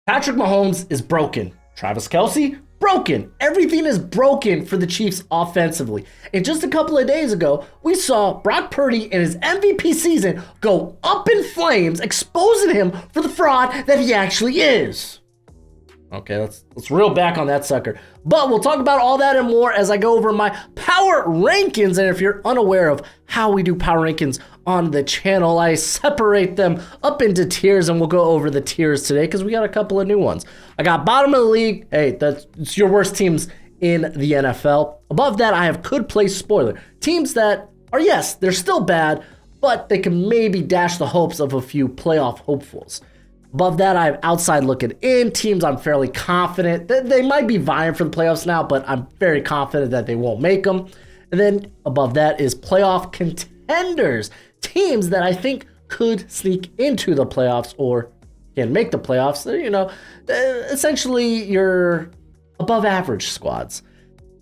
Patrick Mahomes is broken. Travis Kelce, broken. Everything is broken for the Chiefs offensively. And just a couple of days ago, we saw Brock Purdy in his MVP season go up in flames, exposing him for the fraud that he actually is. Okay, let's reel back on that sucker. But we'll talk about all that and more as I go over my power rankings. And if you're unaware of how we do power rankings on the channel, I separate them up into tiers, and we'll go over the tiers today because we got a couple of new ones. I got bottom of the league. Hey, it's your worst teams in the NFL. Above that, I have could play spoiler. Teams that are, yes, they're still bad, but they can maybe dash the hopes of a few playoff hopefuls. Above that, I have outside looking in. Teams I'm fairly confident that they might be vying for the playoffs now, but I'm very confident that they won't make them. And then above that is playoff contenders. Teams that I think could sneak into the playoffs or can make the playoffs. You know, essentially your above average squads.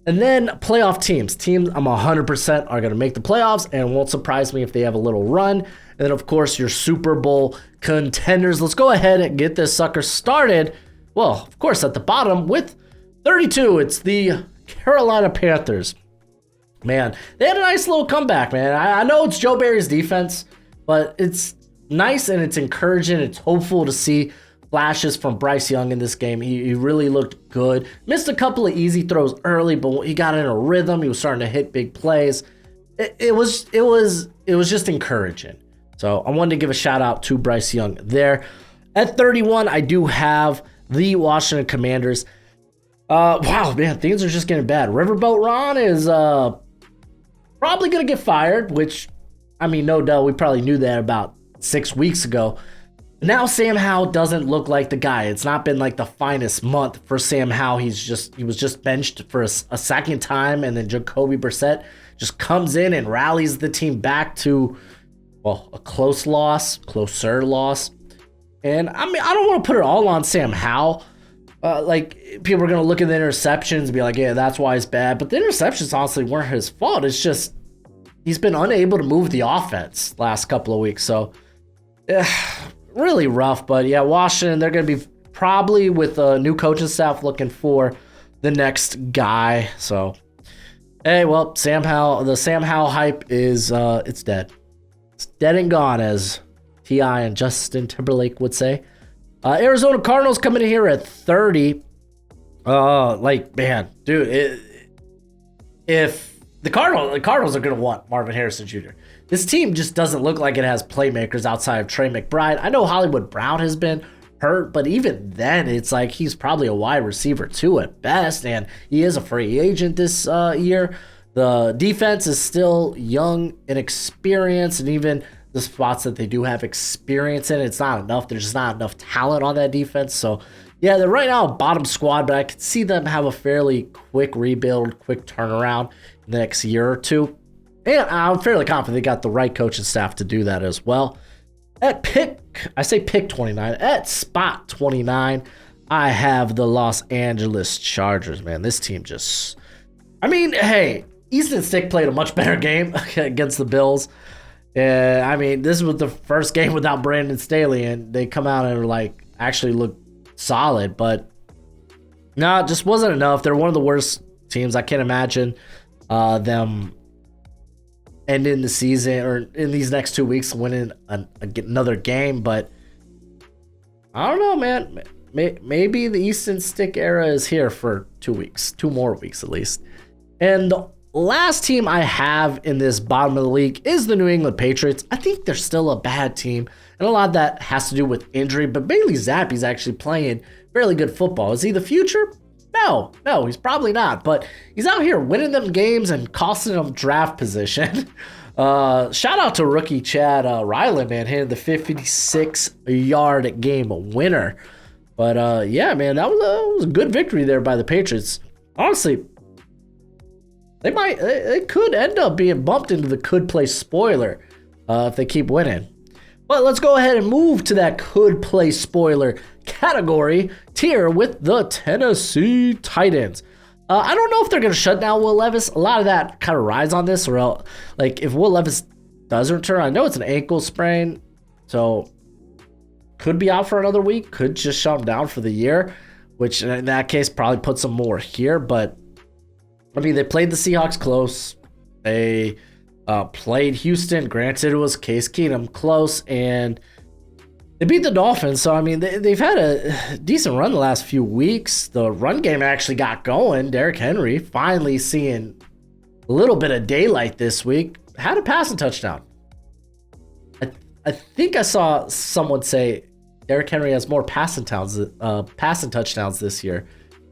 And then playoff teams. Teams I'm 100% are going to make the playoffs, and won't surprise me if they have a little run. And then, of course, your Super Bowl contenders. Let's go ahead and get this sucker started. Well, of course, at the bottom with 32, it's the Carolina Panthers. Man, they had a nice little comeback, man. I know it's Joe Barry's defense, but it's nice and it's encouraging. It's hopeful to see flashes from Bryce Young in this game. He really looked good. Missed a couple of easy throws early, but he got in a rhythm. He was starting to hit big plays. It was just encouraging. So I wanted to give a shout out to Bryce Young there. At 31, I do have the Washington Commanders. Wow, man, things are just getting bad. Riverboat Ron is probably going to get fired, which, I mean, no doubt, we probably knew that about 6 weeks ago. Now Sam Howell doesn't look like the guy. It's not been like the finest month for Sam Howell. He was just benched for a second time, and then Jacoby Brissett just comes in and rallies the team back to, well, a closer loss. And I mean, I don't want to put it all on Sam Howell. Like, people are going to look at the interceptions and be like, yeah, that's why it's bad. But the interceptions honestly weren't his fault. It's just he's been unable to move the offense last couple of weeks. So, really rough. But yeah, Washington, they're going to be probably with a new coaching staff looking for the next guy. So, hey, well, the Sam Howell hype is it's dead. It's dead and gone, as T.I. and Justin Timberlake would say. Arizona Cardinals coming in here at 30. Man, dude, if the Cardinals are going to want Marvin Harrison Jr. This team just doesn't look like it has playmakers outside of Trey McBride. I know Hollywood Brown has been hurt, but even then, it's like he's probably a wide receiver too at best, and he is a free agent this year. The defense is still young and inexperienced, and even the spots that they do have experience in, it's not enough. There's just not enough talent on that defense. So, yeah, they're right now a bottom squad, but I could see them have a fairly quick rebuild, quick turnaround in the next year or two. And I'm fairly confident they got the right coaching staff to do that as well. At pick 29. At spot 29, I have the Los Angeles Chargers, man. This team just, I mean, hey, Easton Stick played a much better game against the Bills. I mean, this was the first game without Brandon Staley, and they come out and like actually look solid, but no, it just wasn't enough. They're one of the worst teams. I can't imagine them ending the season or in these next 2 weeks winning another game, but I don't know, man. Maybe the Easton Stick era is here for 2 weeks, 2 more weeks at least. And the last team I have in this bottom of the league is the New England Patriots. I think they're still a bad team, and a lot of that has to do with injury, but Bailey Zappe's actually playing fairly good football. Is he the future? No, he's probably not, but he's out here winning them games and costing them draft position. Shout out to rookie Chad Ryland, man, hitting the 56-yard game winner. But yeah, man, that was a good victory there by the Patriots. Honestly, they could end up being bumped into the could play spoiler if they keep winning. But let's go ahead and move to that could play spoiler category tier with the Tennessee Titans. I don't know if they're going to shut down Will Levis. A lot of that kind of rides on this, or else, like if Will Levis does return, I know it's an ankle sprain, so could be out for another week, could just shut him down for the year, which in that case probably puts him more here. But I mean, they played the Seahawks close. They played Houston. Granted, it was Case Keenum close, and they beat the Dolphins. So, I mean, they've had a decent run the last few weeks. The run game actually got going. Derrick Henry finally seeing a little bit of daylight this week. Had a passing touchdown. I think I saw someone say Derrick Henry has more passing touchdowns this year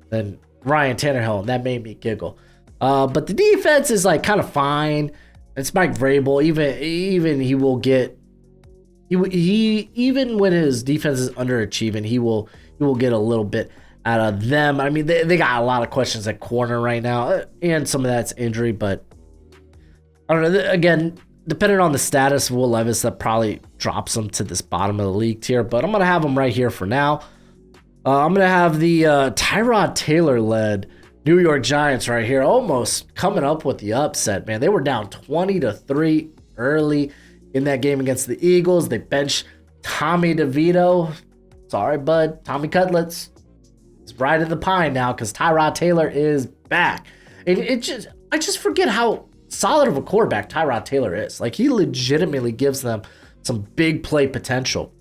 than Ryan Tannehill, and that made me giggle. But the defense is like kind of fine. It's Mike Vrabel. Even he will get even when his defense is underachieving, he will get a little bit out of them. I mean, they got a lot of questions at corner right now, and some of that's injury. But I don't know. Again, depending on the status of Will Levis, that probably drops him to this bottom of the league tier. But I'm gonna have him right here for now. I'm gonna have the Tyrod Taylor led New York Giants right here, almost coming up with the upset, man. They were down 20-3 early in that game against the Eagles. They benched Tommy DeVito. Sorry, bud. Tommy Cutlets is right in the pine now because Tyrod Taylor is back. I just forget how solid of a quarterback Tyrod Taylor is. Like, he legitimately gives them some big play potential.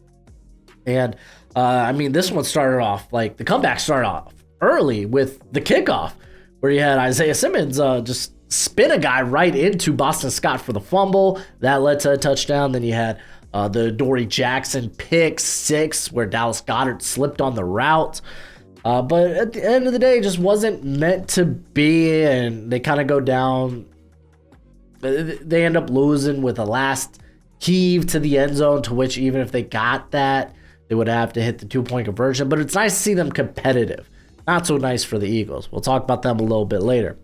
And, I mean, this one started off, like, the comeback started off early with the kickoff where you had Isaiah Simmons just spin a guy right into Boston Scott for the fumble. That led to a touchdown. Then you had the Dory Jackson pick six where Dallas Goedert slipped on the route. But at the end of the day, it just wasn't meant to be, and they kind of go down. They end up losing with a last heave to the end zone, to which even if they got that, they would have to hit the 2-point conversion. But it's nice to see them competitive. Not so nice for the Eagles. We'll talk about them a little bit later.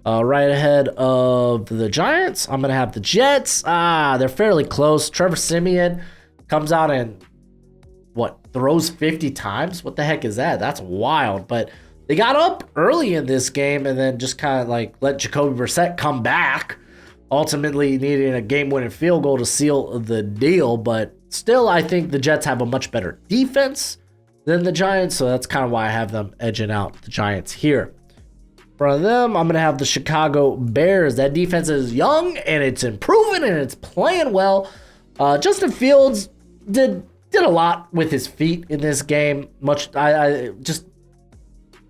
Right ahead of the Giants, I'm going to have the Jets. They're fairly close. Trevor Siemian comes out and, throws 50 times? What the heck is that? That's wild. But they got up early in this game and then just kind of like let Jacoby Brissett come back, ultimately needing a game-winning field goal to seal the deal. But still, I think the Jets have a much better defense than the Giants, so that's kind of why I have them edging out the Giants here. For them, I'm going to have the Chicago Bears. That defense is young, and it's improving, and it's playing well. Justin Fields did a lot with his feet in this game. I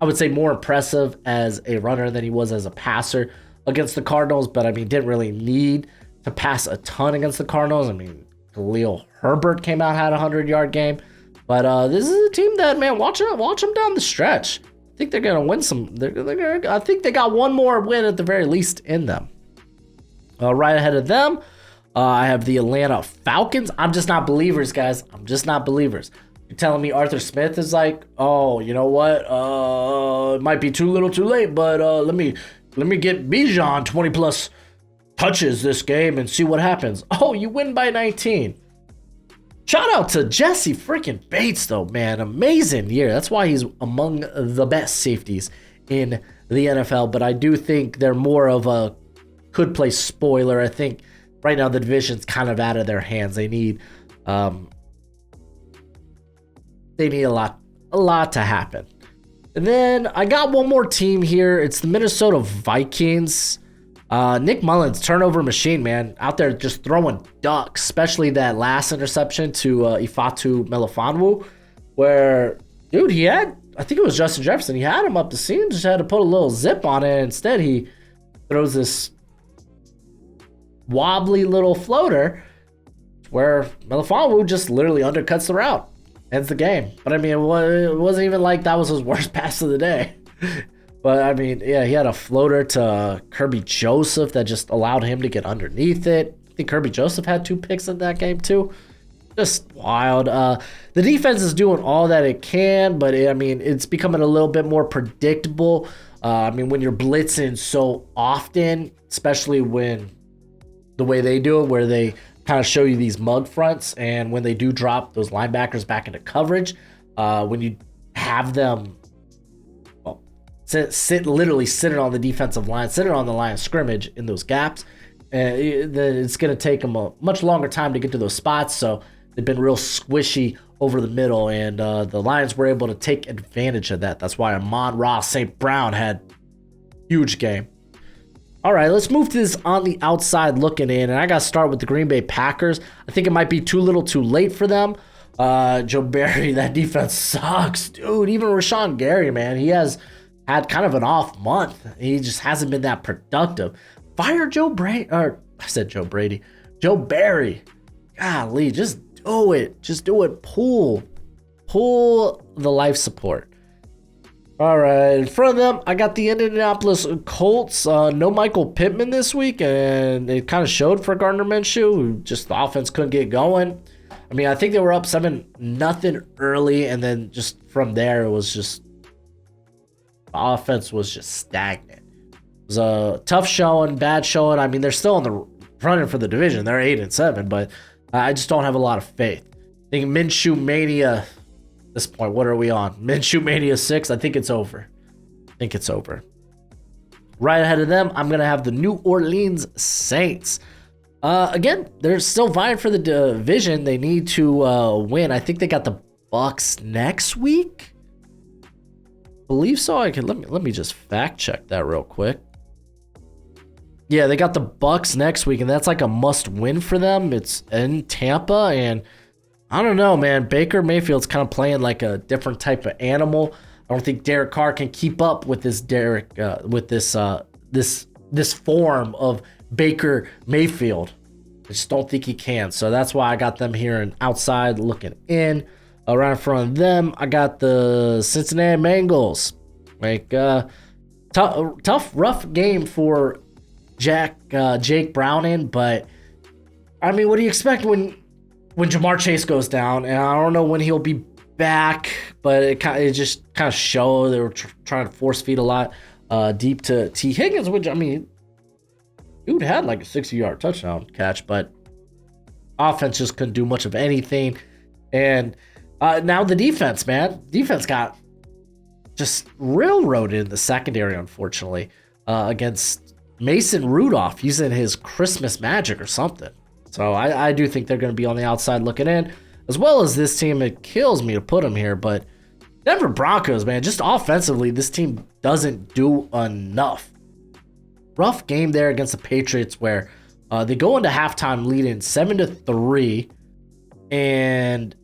would say more impressive as a runner than he was as a passer against the Cardinals, but I mean, didn't really need to pass a ton against the Cardinals. I mean, Khalil Herbert came out, had a 100-yard game. But this is a team that, man, watch them down the stretch. I think they're going to win some. I think they got one more win at the very least in them. Right ahead of them, I have the Atlanta Falcons. I'm just not believers, guys. I'm just not believers. You're telling me Arthur Smith is like, oh, you know what? It might be too little too late, but let me get Bijan 20-plus touches this game and see what happens. Oh, you win by 19. Shout out to Jesse freaking Bates, though, man. Amazing year. That's why he's among the best safeties in the NFL. But I do think they're more of a could play spoiler. I think right now the division's kind of out of their hands. They need a lot to happen. And then I got one more team here. It's the Minnesota Vikings. Nick Mullins, turnover machine, man, out there just throwing ducks, especially that last interception to Ifeatu Melifonwu, where, dude, he had, I think it was Justin Jefferson, he had him up the seam, just had to put a little zip on it. Instead, he throws this wobbly little floater where Melifonwu just literally undercuts the route, ends the game. But I mean, it wasn't even like that was his worst pass of the day. But, I mean, yeah, he had a floater to Kirby Joseph that just allowed him to get underneath it. I think Kirby Joseph had 2 picks in that game, too. Just wild. The defense is doing all that it can, but, I mean, it's becoming a little bit more predictable. I mean, when you're blitzing so often, especially when the way they do it, where they kind of show you these mug fronts, and when they do drop those linebackers back into coverage, when you have them literally sitting on the defensive line, sitting on the line of scrimmage in those gaps, it's going to take them a much longer time to get to those spots. So they've been real squishy over the middle, and the Lions were able to take advantage of that. That's why Amon-Ra St. Brown had huge game. All right, let's move to this on the outside looking in, and I got to start with the Green Bay Packers. I think it might be too little too late for them. Joe Barry, that defense sucks, dude. Even Rashawn Gary, man, he has had kind of an off month. He just hasn't been that productive. Fire Joe Brady, or I said Joe Brady. Joe Barry. Golly, just do it. Just do it. Pull the life support. All right, in front of them, I got the Indianapolis Colts. No Michael Pittman this week, and it kind of showed for Gardner Minshew, who just the offense couldn't get going. I mean, I think they were up 7-0 early, and then just from there, it was just the offense was just stagnant. It was a tough showing, bad showing. I mean, they're still in the running for the division. They're 8-7, but I just don't have a lot of faith. I think Minshew Mania. At this point, what are we on? Minshew Mania 6? I think it's over. Right ahead of them, I'm going to have the New Orleans Saints. Again, they're still vying for the division. They need to win. I think they got the Bucks next week. I believe so. Let me just fact check that real quick. Yeah, they got the Bucks next week, and that's like a must-win for them. It's in Tampa, and I don't know, man. Baker Mayfield's kind of playing like a different type of animal. I don't think Derek Carr can keep up with this this form of Baker Mayfield. I just don't think he can. So that's why I got them here and outside looking in. Right in front of them, I got the Cincinnati Bengals. Like tough, rough game for Jake Browning, but I mean, what do you expect when Jamar Chase goes down? And I don't know when he'll be back, but it just kind of showed they were trying to force feed a lot deep to T. Higgins, which, I mean, dude had like a 60-yard touchdown catch, but offense just couldn't do much of anything. And now the defense, man. Defense got just railroaded in the secondary, unfortunately, against Mason Rudolph using his Christmas magic or something. So I do think they're going to be on the outside looking in, as well as this team. It kills me to put them here, but Denver Broncos, man, just offensively, this team doesn't do enough. Rough game there against the Patriots where they go into halftime leading 7-3, and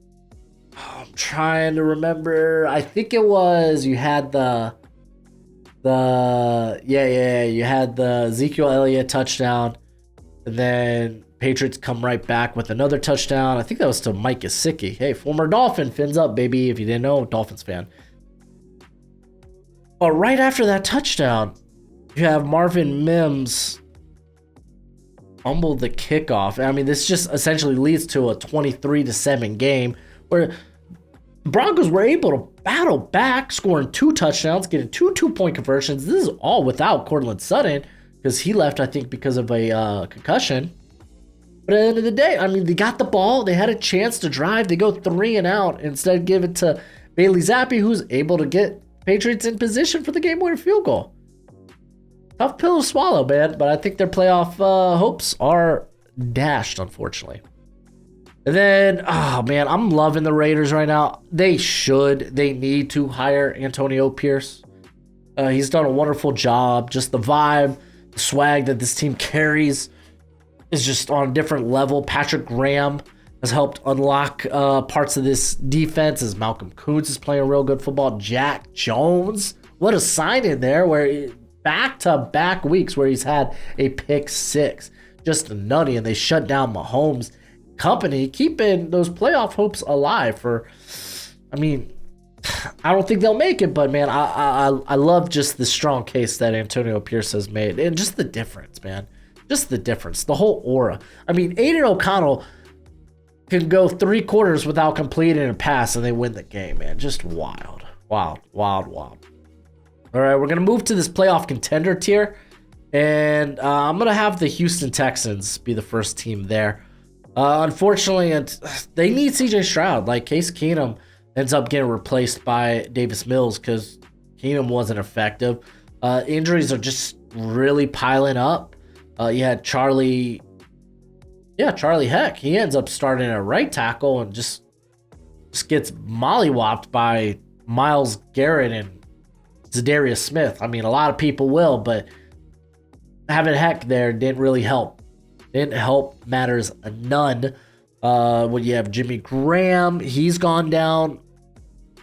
I'm trying to remember. I think it was you had you had the Ezekiel Elliott touchdown, and then Patriots come right back with another touchdown. I think that was to Mike Gesicki. Hey, former Dolphin, fins up, baby. If you didn't know, Dolphins fan. But right after that touchdown, you have Marvin Mims fumble the kickoff. I mean, this just essentially leads to a 23-7 game where the Broncos were able to battle back, scoring 2 touchdowns, getting 2 two-point conversions. This is all without Courtland Sutton because he left, I think, because of a concussion. But at the end of the day, I mean, they got the ball. They had a chance to drive. They go 3 and out. Instead, give it to Bailey Zappi, who's able to get Patriots in position for the game-winning field goal. Tough pill to swallow, man. But I think their playoff hopes are dashed, unfortunately. And then, oh, man, I'm loving the Raiders right now. They need to hire Antonio Pierce. He's done a wonderful job. Just the vibe, the swag that this team carries is just on a different level. Patrick Graham has helped unlock parts of this defense as Malcolm Koonce is playing real good football. Jack Jones, what a sign-in there where back-to-back weeks where he's had a pick 6. Just nutty, and they shut down Mahomes company, keeping those playoff hopes alive for, I mean, I don't think they'll make it, but man, I love just the strong case that Antonio Pierce has made, and just the difference, man. Just the difference, the whole aura. I mean, Aiden O'Connell can go 3 quarters without completing a pass, and they win the game, man. Just wild. All right, we're going to move to this playoff contender tier, and I'm going to have the Houston Texans be the first team there. Unfortunately, they need CJ Stroud. Like, Case Keenum ends up getting replaced by Davis Mills because Keenum wasn't effective. Injuries are just really piling up. You had Charlie Yeah, Charlie Heck. He ends up starting at right tackle and just gets mollywopped by Myles Garrett and Zadarius Smith. I mean, a lot of people will, but having Heck there didn't really help. Didn't help matters none. When you have Jimmy Graham, he's gone down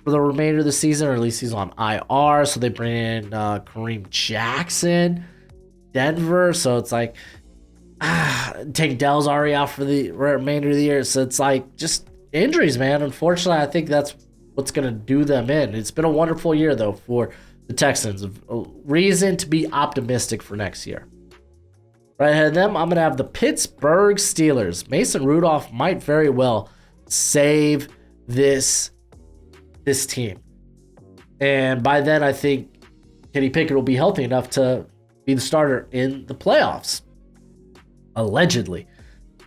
for the remainder of the season, or at least he's on IR. So they bring in Kareem Jackson, Denver. So it's like, Tank Dell's already out for the remainder of the year. So it's like just injuries, man. Unfortunately, I think that's what's going to do them in. It's been a wonderful year, though, for the Texans. A reason to be optimistic for next year. Right ahead of them, I'm going to have the Pittsburgh Steelers. Mason Rudolph might very well save this team. And by then, I think Kenny Pickett will be healthy enough to be the starter in the playoffs. Allegedly.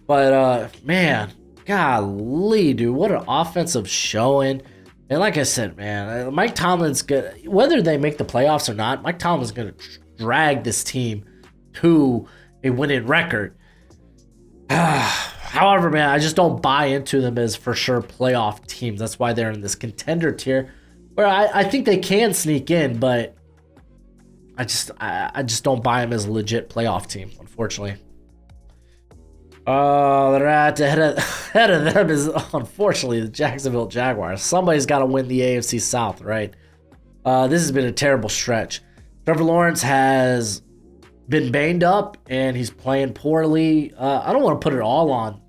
But, man, golly, dude, what an offensive showing. And like I said, man, Mike Tomlin's good. Whether they make the playoffs or not, Mike Tomlin's going to drag this team to a winning record. However, man, I just don't buy into them as for sure playoff teams. That's why they're in this contender tier, where I think they can sneak in, but I just don't buy them as a legit playoff team, unfortunately. Right ahead of them is unfortunately the Jacksonville Jaguars. Somebody's got to win the AFC South, right? This has been a terrible stretch. Trevor Lawrence has been banged up and he's playing poorly. I don't want to put it all on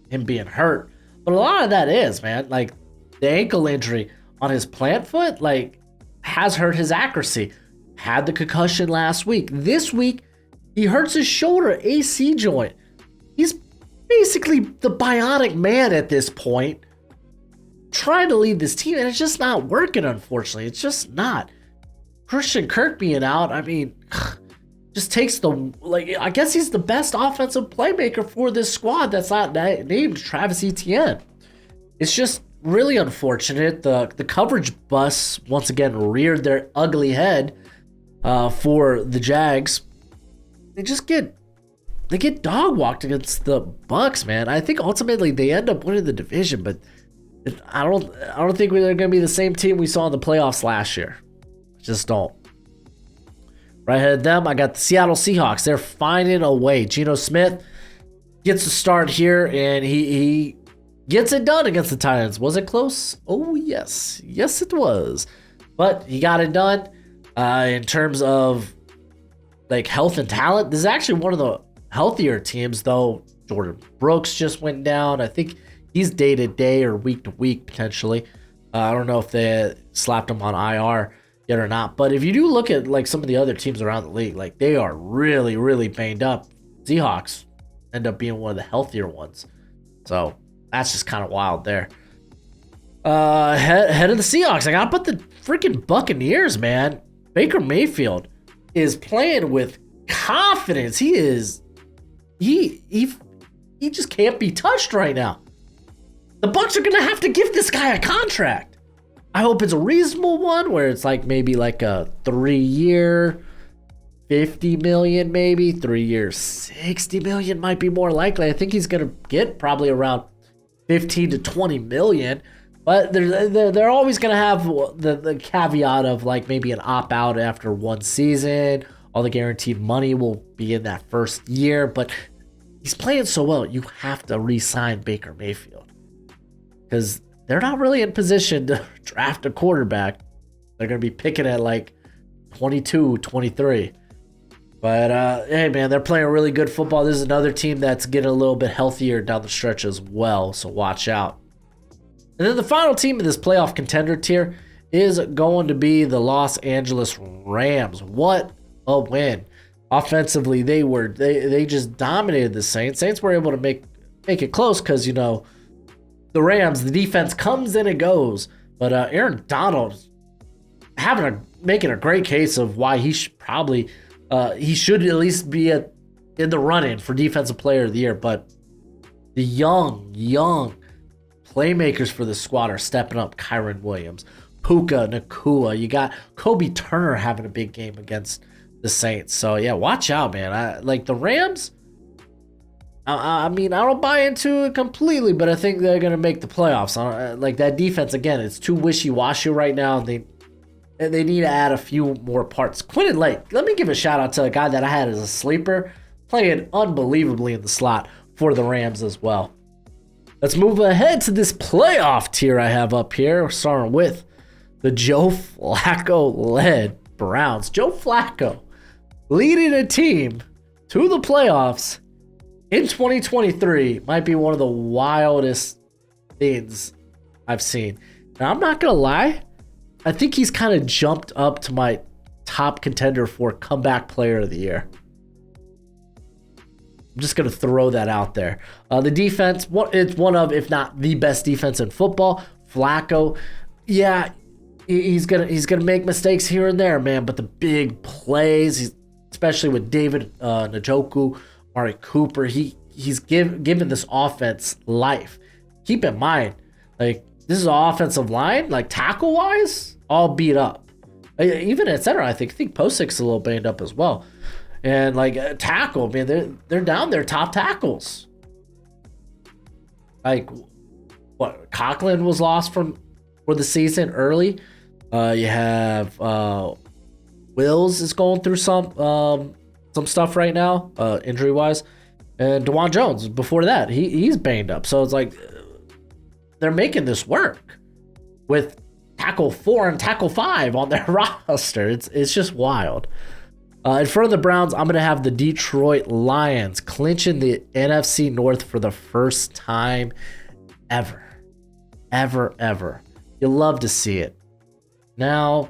him being hurt, but a lot of that is, man, like the ankle injury on his plant foot, like has hurt his accuracy. Had the concussion last week. This week, he hurts his shoulder AC joint. He's basically the bionic man at this point, trying to lead this team, and it's just not working, unfortunately. It's just not. Christian Kirk being out, I mean, just takes I guess he's the best offensive playmaker for this squad that's not named Travis Etienne. It's just really unfortunate. The coverage bus once again reared their ugly head for the Jags. They get dog walked against the Bucks, man. I think ultimately they end up winning the division, but I don't think they're going to be the same team we saw in the playoffs last year. Just don't. Right ahead of them, I got the Seattle Seahawks. They're finding a way. Geno Smith gets a start here, and he gets it done against the Titans. Was it close? Oh, yes. Yes, it was. But he got it done. In terms of like health and talent, this is actually one of the healthier teams, though. Jordan Brooks just went down. I think he's day to day or week to week potentially. I don't know if they slapped him on IR yet or not. But if you do look at like some of the other teams around the league, like they are really, really banged up. Seahawks end up being one of the healthier ones. So that's just kind of wild there. Head of the Seahawks, I gotta put the freaking Buccaneers, man. Baker Mayfield is playing with confidence. He just can't be touched right now. The Bucs are gonna have to give this guy a contract. I hope it's a reasonable one where it's like maybe like a 3-year, $50 million, maybe 3 years, $60 million might be more likely. I think he's gonna get probably around 15 to 20 million. But they're always going to have the caveat of like maybe an opt-out after one season. All the guaranteed money will be in that first year. But he's playing so well, you have to re-sign Baker Mayfield. Because they're not really in position to draft a quarterback. They're going to be picking at like 22, 23. But, hey, man, they're playing really good football. This is another team that's getting a little bit healthier down the stretch as well. So watch out. And then the final team in this playoff contender tier is going to be the Los Angeles Rams. What a win. Offensively, they just dominated the Saints. Saints were able to make it close because, you know, the Rams, the defense comes and it goes. But Aaron Donald making a great case of why he should probably he should at least be in the run-in for Defensive Player of the Year. But the young playmakers for the squad are stepping up. Kyron Williams, Puka Nacua. You got Kobe Turner having a big game against the Saints. So, yeah, watch out, man. Like the Rams, I mean, I don't buy into it completely, but I think they're going to make the playoffs. Like that defense, again, it's too wishy-washy right now. They need to add a few more parts. Quentin Lake, let me give a shout out to a guy that I had as a sleeper, playing unbelievably in the slot for the Rams as well. Let's move ahead to this playoff tier I have up here, starting with the Joe Flacco-led Browns. Joe Flacco leading a team to the playoffs in 2023 might be one of the wildest things I've seen. Now, I'm not going to lie. I think he's kind of jumped up to my top contender for comeback player of the year. I'm just going to throw that out there. The defense, it's one of, if not the best defense in football. Flacco, yeah, he's gonna make mistakes here and there, man. But the big plays, especially with David Njoku, Amari Cooper, he's given this offense life. Keep in mind, like, this is an offensive line, like tackle wise, all beat up. Even at center, I think Postic's a little banged up as well. And like tackle, man, they're down their top tackles. Like, what, Coughlin was lost for the season early. You have Wills is going through some stuff right now, injury wise, and DeJuan Jones before that he's banged up. So it's like they're making this work with tackle 4 and tackle 5 on their roster. It's just wild. In front of the Browns, I'm going to have the Detroit Lions clinching the NFC North for the first time ever. You love to see it. Now,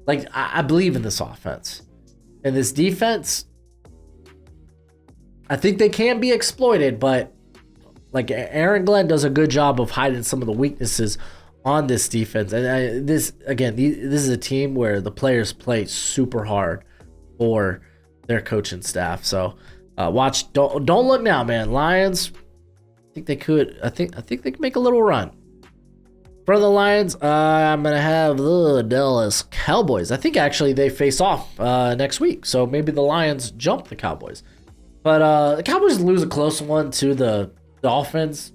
like, I believe in this offense. And this defense, I think they can be exploited, but like Aaron Glenn does a good job of hiding some of the weaknesses on this defense. And this is a team where the players play super hard for their coaching staff. So watch, don't look now, man. Lions, I think they could make a little run. For the Lions, I'm gonna have the Dallas Cowboys. I think actually they face off next week, so maybe the Lions jump the Cowboys. But the Cowboys lose a close one to the Dolphins,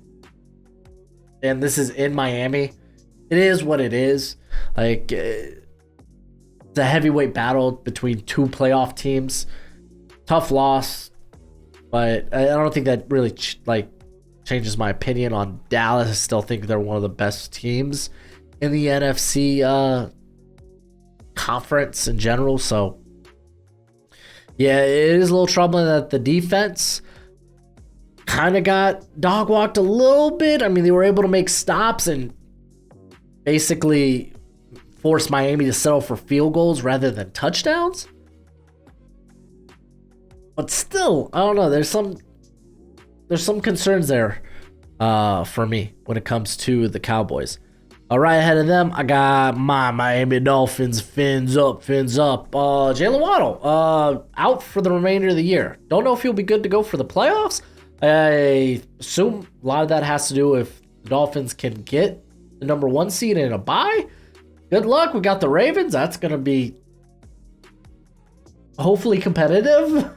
and this is in Miami. It is what it is. Like, it's a heavyweight battle between two playoff teams. Tough loss, but I don't think that really changes my opinion on Dallas. I still think they're one of the best teams in the NFC conference in general. So, yeah, it is a little troubling that the defense kind of got dog walked a little bit. I mean, they were able to make stops and basically force Miami to settle for field goals rather than touchdowns. But still, I don't know. There's some concerns there for me when it comes to the Cowboys. Right ahead of them, I got my Miami Dolphins. Fins up. Jalen Waddle out for the remainder of the year. Don't know if he'll be good to go for the playoffs. I assume a lot of that has to do if the Dolphins can get the number 1 seed in a bye. Good luck. We got the Ravens. That's going to be hopefully competitive.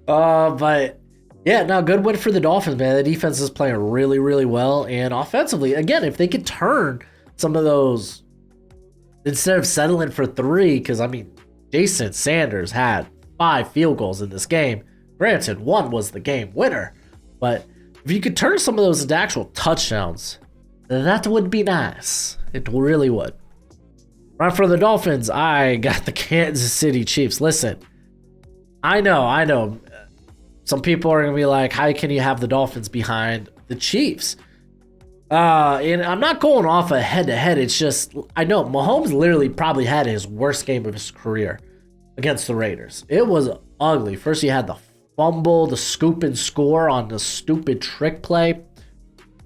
But yeah, no, good win for the Dolphins, man. The defense is playing really, really well. And offensively, again, if they could turn some of those, instead of settling for 3, because, I mean, Jason Sanders had 5 field goals in this game. Granted, 1 was the game winner. But if you could turn some of those into actual touchdowns, that would be nice. It really would. Right for the Dolphins, I got the Kansas City Chiefs. Listen, I know. Some people are going to be like, how can you have the Dolphins behind the Chiefs? And I'm not going off a head-to-head. It's just, I know Mahomes literally probably had his worst game of his career against the Raiders. It was ugly. First, he had the fumble, the scoop and score on the stupid trick play.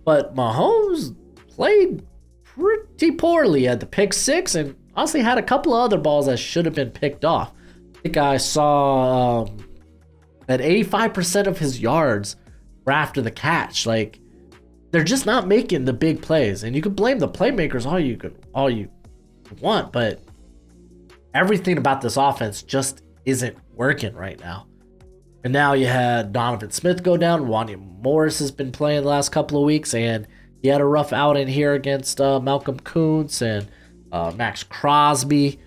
But Mahomes played pretty poorly at the pick 6 and honestly had a couple of other balls that should have been picked off. I think I saw that 85% of his yards were after the catch. Like, they're just not making the big plays. And you can blame the playmakers all you want, but everything about this offense just isn't working right now. And now you had Donovan Smith go down. Wanya Morris has been playing the last couple of weeks, and he had a rough outing here against Malcolm Kuntz and Max Crosby.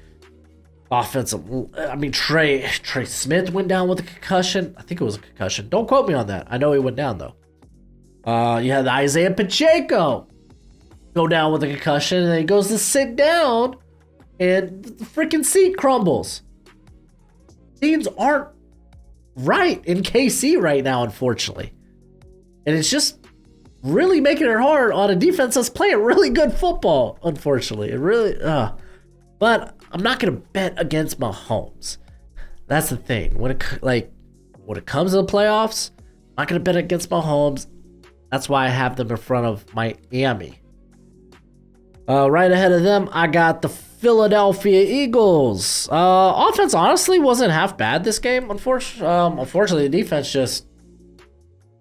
Offensive, I mean, Trey Smith went down with a concussion. I think it was a concussion. Don't quote me on that. I know he went down, though. You had Isaiah Pacheco go down with a concussion, and then he goes to sit down, and the freaking seat crumbles. Things aren't right in KC right now, unfortunately. And it's just really making it hard on a defense that's playing really good football, unfortunately. It really, but I'm not going to bet against Mahomes. That's the thing. When it comes to the playoffs, I'm not going to bet against Mahomes. That's why I have them in front of Miami. Right ahead of them, I got the Philadelphia Eagles. Offense honestly wasn't half bad this game. Unfortunately, the defense just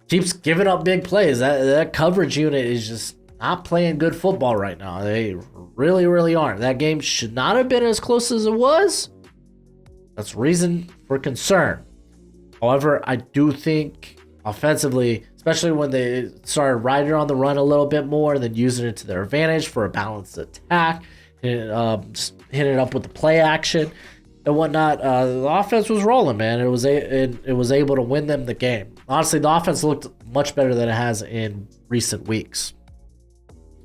keeps giving up big plays. That coverage unit is just not playing good football right now. They really, really aren't. That game should not have been as close as it was. That's reason for concern. However, I do think offensively, especially when they started riding on the run a little bit more, then using it to their advantage for a balanced attack, and just hitting it up with the play action and whatnot, the offense was rolling, man. It was able to win them the game. Honestly, the offense looked much better than it has in recent weeks.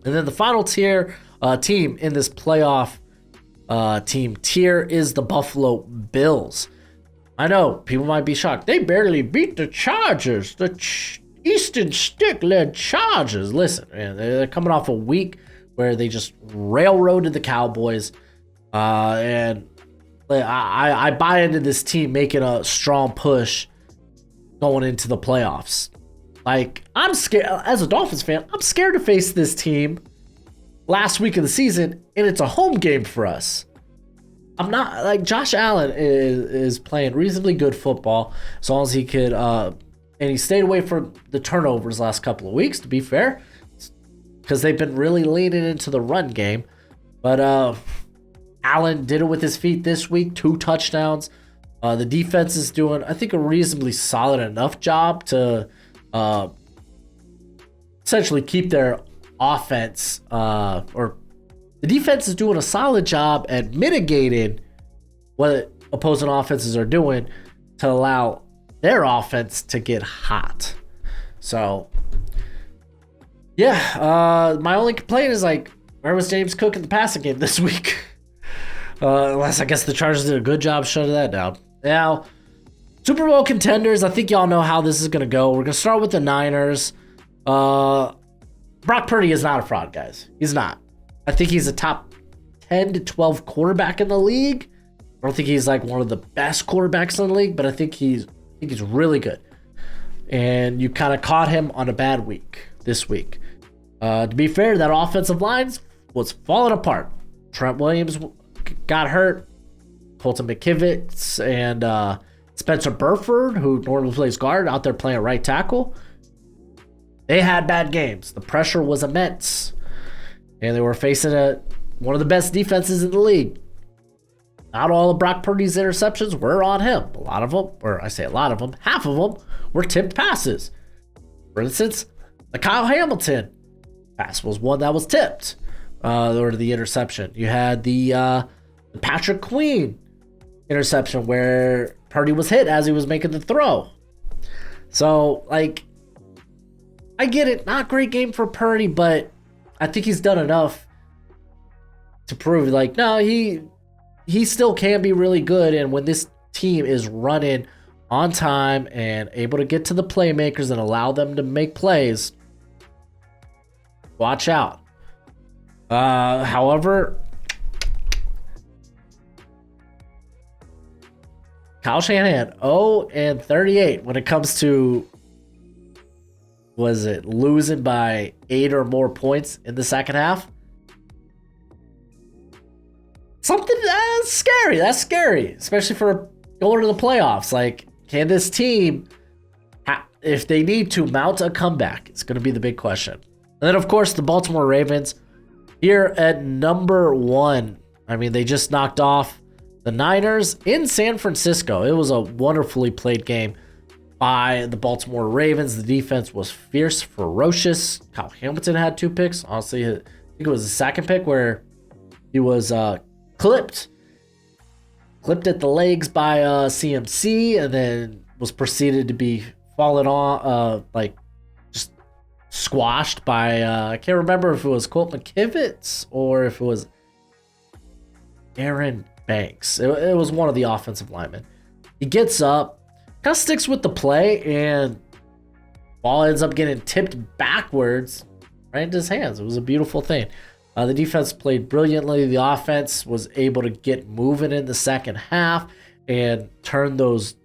And then the final team in this playoff team tier is the Buffalo Bills. I know people might be shocked. They barely beat the Chargers, the Easton Stick-led Chargers. Listen, man, they're coming off a week where they just railroaded the Cowboys, and I buy into this team making a strong push going into the playoffs. Like, I'm scared as a Dolphins fan. I'm scared to face this team last week of the season, and it's a home game for us. I'm not like Josh Allen is playing reasonably good football as long as he could, and he stayed away from the turnovers last couple of weeks, to be fair, because they've been really leaning into the run game. But Allen did it with his feet this week, 2 touchdowns. The defense is doing, I think, a reasonably solid enough job to essentially keep their offense, or the defense is doing a solid job at mitigating what opposing offenses are doing to allow their offense to get hot. So, yeah, my only complaint is, like, where was James Cook in the passing game this week? Unless I guess the Chargers did a good job shutting that down. Now, Super Bowl contenders, I think y'all know how this is going to go. We're going to start with the Niners. Brock Purdy is not a fraud, guys. He's not. I think he's a top 10 to 12 quarterback in the league. I don't think he's like one of the best quarterbacks in the league, but I think he's really good. And you kind of caught him on a bad week this week. To be fair, that offensive line was falling apart. Trent Williams got hurt. Colton McKivitz and Spencer Burford, who normally plays guard, out there playing right tackle. They had bad games. The pressure was immense. And they were facing one of the best defenses in the league. Not all of Brock Purdy's interceptions were on him. A lot of them, or I say a lot of them, half of them were tipped passes. For instance, the Kyle Hamilton pass was one that was tipped, or the interception. You had the Patrick Queen interception where Purdy was hit as he was making the throw. So, like, I get it. Not great game for Purdy, but I think he's done enough to prove, like, no, he still can be really good. And when this team is running on time and able to get to the playmakers and allow them to make plays, watch out. However, Kyle Shanahan, 0-38 when it comes to, was it losing by 8 or more points in the second half? Something that's scary. That's scary, especially for going to the playoffs. Like, can this team, if they need to, mount a comeback? It's going to be the big question. And then, of course, the Baltimore Ravens here at number 1. I mean, they just knocked off the Niners in San Francisco. It was a wonderfully played game. by the Baltimore Ravens. The defense was fierce, ferocious. Kyle Hamilton had 2 picks. Honestly, I think it was the second pick where he was clipped at the legs by CMC, and then was proceeded to be fallen on, like just squashed by I can't remember if it was Colt McKivitz or if it was Aaron Banks. It was one of the offensive linemen. He gets up, kind of sticks with the play, and ball ends up getting tipped backwards right into his hands. It was a beautiful thing. The defense played brilliantly. The offense was able to get moving in the second half and turn those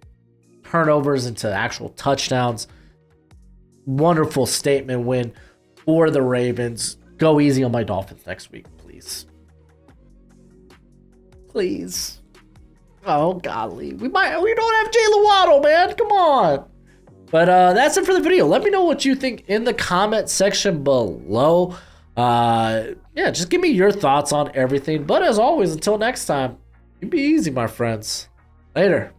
turnovers into actual touchdowns. Wonderful statement win for the Ravens. Go easy on my Dolphins next week, please. Please. Oh, golly. We don't have Jaylen Waddle, man. Come on. But that's it for the video. Let me know what you think in the comment section below. Yeah, just give me your thoughts on everything. But as always, until next time, you be easy, my friends. Later.